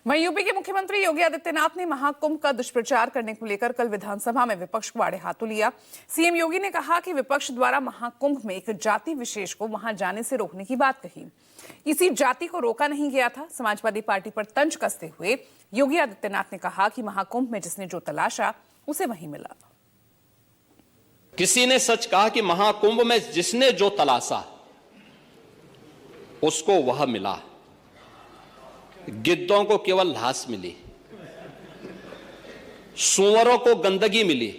वहीं यूपी के मुख्यमंत्री योगी आदित्यनाथ ने महाकुंभ का दुष्प्रचार करने को लेकर कल विधानसभा में विपक्ष को आड़े हाथों लिया। सीएम योगी ने कहा कि विपक्ष द्वारा महाकुंभ में एक जाति विशेष को वहां जाने से रोकने की बात कही। किसी जाति को रोका नहीं गया था। समाजवादी पार्टी पर तंज कसते हुए योगी आदित्यनाथ ने कहा कि महाकुंभ में जिसने जो तलाशा उसे वहीं मिला। किसी ने सच कहा कि महाकुंभ में जिसने जो तलाशा उसको वह मिला। गिद्धों को केवल लाश मिली, सूअरों को गंदगी मिली,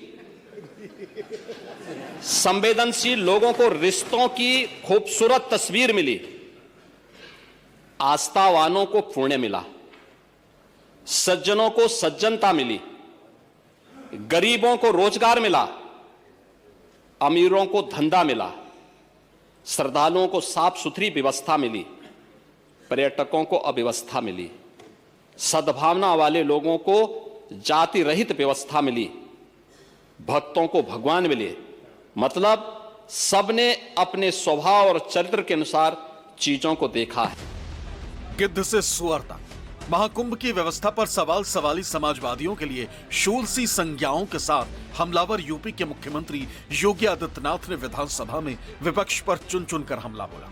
संवेदनशील लोगों को रिश्तों की खूबसूरत तस्वीर मिली, आस्थावानों को पुण्य मिला, सज्जनों को सज्जनता मिली, गरीबों को रोजगार मिला, अमीरों को धंधा मिला, श्रद्धालुओं को साफ सुथरी व्यवस्था मिली, पर्यटकों को अव्यवस्था मिली, सद्भावना वाले लोगों को जाति रहित व्यवस्था मिली, भक्तों को भगवान मिले। मतलब सबने अपने स्वभाव और चरित्र के अनुसार चीजों को देखा है। गिद्ध से सुअर तक महाकुंभ की व्यवस्था पर सवाल सवाली समाजवादियों के लिए शूल सी संज्ञाओं के साथ हमलावर यूपी के मुख्यमंत्री योगी आदित्यनाथ ने विधानसभा में विपक्ष पर चुन चुनकर हमला बोला।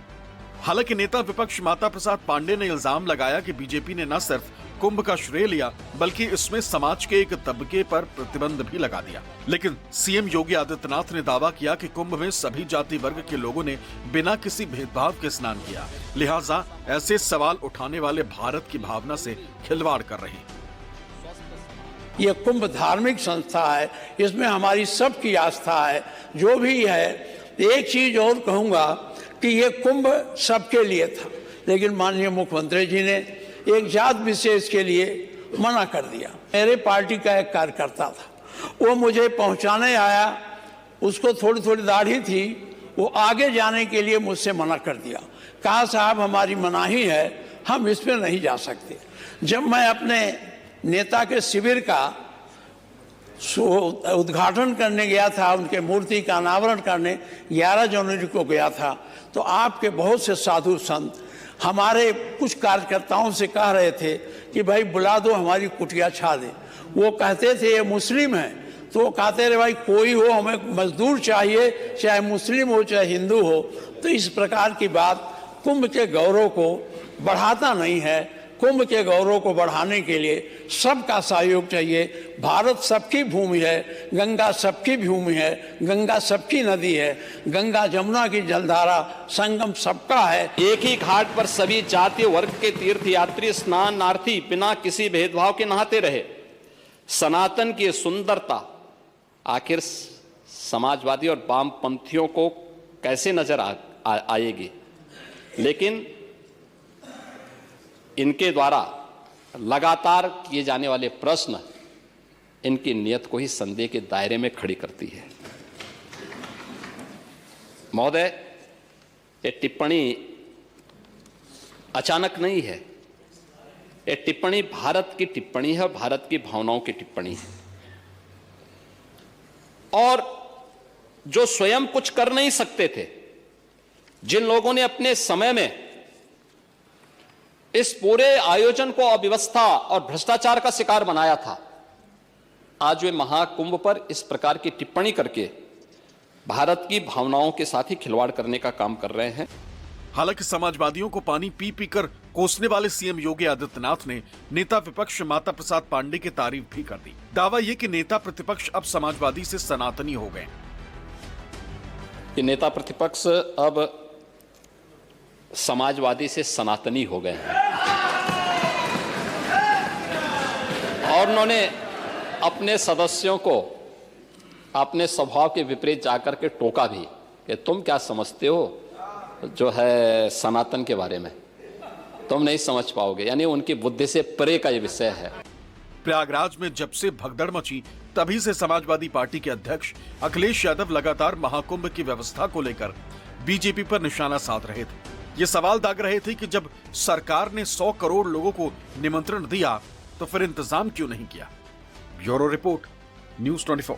हालांकि नेता विपक्ष माता प्रसाद पांडे ने इल्जाम लगाया कि बीजेपी ने न सिर्फ कुंभ का श्रेय लिया बल्कि इसमें समाज के एक तबके पर प्रतिबंध भी लगा दिया। लेकिन सीएम योगी आदित्यनाथ ने दावा किया कि कुंभ में सभी जाति वर्ग के लोगों ने बिना किसी भेदभाव के स्नान किया, लिहाजा ऐसे सवाल उठाने वाले भारत की भावना से खिलवाड़ कर रहे हैं। ये कुंभ धार्मिक संस्था है, इसमें हमारी सबकी आस्था है। जो भी है, एक चीज और कहूंगा कि ये कुंभ सबके लिए था, लेकिन माननीय मुख्यमंत्री जी ने एक जात विशेष के लिए मना कर दिया। मेरे पार्टी का एक कार्यकर्ता था, वो मुझे पहुंचाने आया, उसको थोड़ी थोड़ी दाढ़ी थी, वो आगे जाने के लिए मुझसे मना कर दिया। कहा साहब हमारी मनाही है, हम इसमें नहीं जा सकते। जब मैं अपने नेता के शिविर का उद्घाटन करने गया था, उनके मूर्ति का अनावरण करने 11 जनवरी को गया था, तो आपके बहुत से साधु संत हमारे कुछ कार्यकर्ताओं से कह रहे थे कि भाई बुला दो, हमारी कुटिया छा दे। वो कहते थे ये मुस्लिम है, तो वो कहते रहे भाई कोई हो, हमें मजदूर चाहिए, चाहे मुस्लिम हो चाहे हिंदू हो। तो इस प्रकार की बात कुंभ के गौरव को बढ़ाता नहीं है। कुंभ के गौरव को बढ़ाने के लिए सबका सहयोग चाहिए। भारत सबकी भूमि है, गंगा सबकी भूमि है, गंगा सबकी नदी है, गंगा जमुना की जलधारा संगम सबका है। एक ही घाट पर सभी जाति वर्ग के तीर्थ यात्री स्नानार्थी बिना किसी भेदभाव के नहाते रहे। सनातन की सुंदरता आखिर समाजवादी और वामपंथियों को कैसे नजर आएगी, लेकिन इनके द्वारा लगातार किए जाने वाले प्रश्न इनकी नियत को ही संदेह के दायरे में खड़ी करती है। महोदय, ये टिप्पणी अचानक नहीं है। ये टिप्पणी भारत की टिप्पणी है, भारत की भावनाओं की टिप्पणी है। और जो स्वयं कुछ कर नहीं सकते थे, जिन लोगों ने अपने समय में इस पूरे आयोजन को अव्यवस्था और भ्रष्टाचार का शिकार बनाया था, आज वे महाकुंभ पर इस प्रकार की टिप्पणी करके भारत की भावनाओं के साथ ही खिलवाड़ करने का काम कर रहे हैं। हालांकि समाजवादियों को पानी पी पी कर कोसने वाले सीएम योगी आदित्यनाथ ने नेता विपक्ष माता प्रसाद पांडे की तारीफ भी कर दी। दावा यह कि नेता प्रतिपक्ष अब समाजवादी से सनातनी हो गए। कि नेता प्रतिपक्ष अब समाजवादी से सनातनी हो गए हैं और उन्होंने अपने सदस्यों को अपने स्वभाव के विपरीत जाकर के टोका भी कि तुम क्या समझते हो जो है सनातन के बारे में, तुम नहीं समझ पाओगे। यानी उनकी बुद्धि से परे का ये विषय है। प्रयागराज में जब से भगदड़ मची, तभी से समाजवादी पार्टी के अध्यक्ष अखिलेश यादव लगातार महाकुंभ की व्यवस्था को लेकर बीजेपी पर निशाना साध रहे थे। ये सवाल दाग रहे थे कि जब सरकार ने 100 करोड़ लोगों को निमंत्रण दिया तो फिर इंतजाम क्यों नहीं किया। Bureau report, news 24।